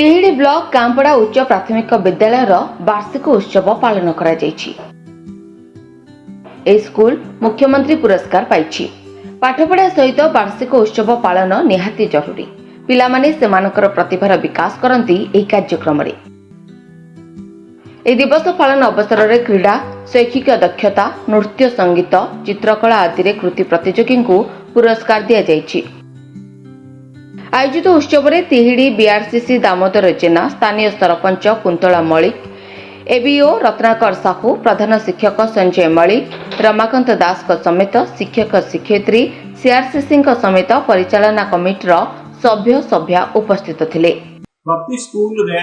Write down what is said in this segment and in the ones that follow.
तिहिडी block कांपड़ा उच्च प्राथमिक विद्यालय वार्षिक उत्सव पालन करा जायछि। ए स्कूल मुख्यमंत्री पुरस्कार पाइछि। पाठपढ़ा सहित वार्षिक उत्सव पालन निहाती जरूरी। पिलामाने सेमानकर प्रतिभार विकास करती एही कार्यक्रम रे। ए दिवस पालन अवसर में क्रीड़ा, शैक्षिक दक्षता, नृत्य, संगीत, चित्रकला आदि कृति प्रतियोगी को पुरस्कार दिया जायछि। आयोजित उत्सव में तिहिडी बीआरसीसी दामोदर जेना, स्थानीय सरपंच कुंतला मलिक, एबीओ रत्नाकर साहू, प्रधान शिक्षक संजय मलिक, रमाकांत दास समेत शिक्षक शिक्षयित्री, सीआरसीसी समेत परिचालना कमिटीर सभ्य सभ्या उपस्थित थिले। प्रति स्कूल रे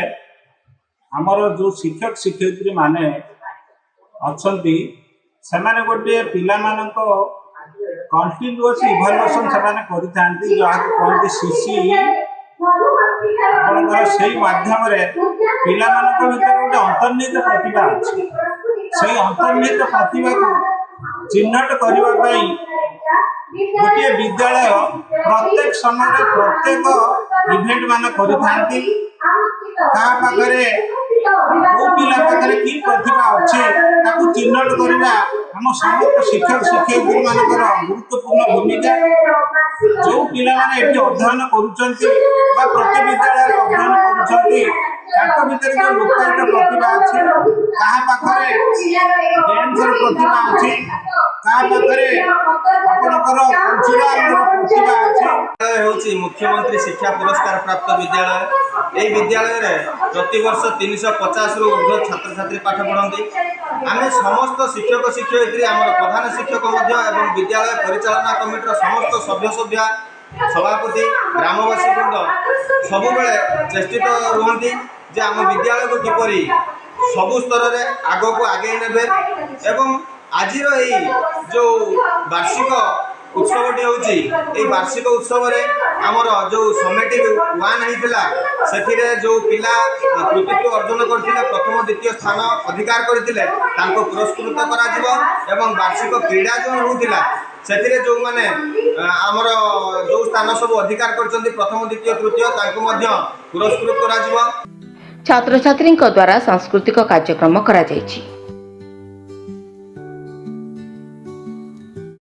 हमर जो शिक्षक शिक्षयित्री माने अछंती सेमाने गोटे पिला मानको कंटीन्यूअस इवैल्यूएशन सेमाने करिथांती जो आके कहते सीसी आपनकर सेही माध्यम रे पिला मानको भीतर गोटे अंतर्निहित प्रतिभा अछि। सेही अंतर्निहित प्रतिभा को चिन्हट करबा पई गोटे विद्यालय प्रत्येक समय प्रत्येक इवेंट मान करिथांती। ता पाखरे को पिला पाखरे की प्रतिभा अछि ताकू चिन्हट करबा हम समस्त शिक्षक शिक्षयित्री मानकर गुरुत्वपूर्ण भूमिका। जो पिला माने एठी अध्ययन करूचंती बा प्रति विद्यालय अध्ययन करूचंती ताको भीतर जो लोकायत प्रतिभा अछि, कहा पाखरे डांस प्रतिभा अछि, कहा पाखरे आपनकर कल्चरल प्रतिभा अछि। होची मुख्यमंत्री शिक्षा पुरस्कार प्राप्त विद्यालय। एही विद्यालय रे प्रति वर्ष 350 रु ऊर्ध्व छात्र छात्री पाठ पढ़ती। आमे समस्त शिक्षक शिक्षयित्री आमर प्रधान शिक्षक एवं विद्यालय परिचालना कमिटीर समस्त सभ्य सभ्या सभापति ग्रामवासी वृंद सबु बेले चेष्टित रुहंती जे आम विद्यालय को किपरि सबु स्तर रे आगो को आगे नेबे। एवं आज जो वार्षिक उत्सवटी होची ए वार्षिक उत्सव रे हमर जो समेटिव 1 हितला सेथिरे जो पिला कृतित्व अर्जन करथिले, प्रथम द्वितीय स्थान अधिकार करथिले तांको पुरस्कृत करा जिवो। एवं वार्षिक क्रीड़ा जो होतिला सेथिरे जो माने हमर जो स्थान सब अधिकार करचंती प्रथम द्वितीय तृतीय तांको मध्य पुरस्कृत करा जिवो। छात्र छात्री द्वारा सांस्कृतिक कार्यक्रम करा जायछि।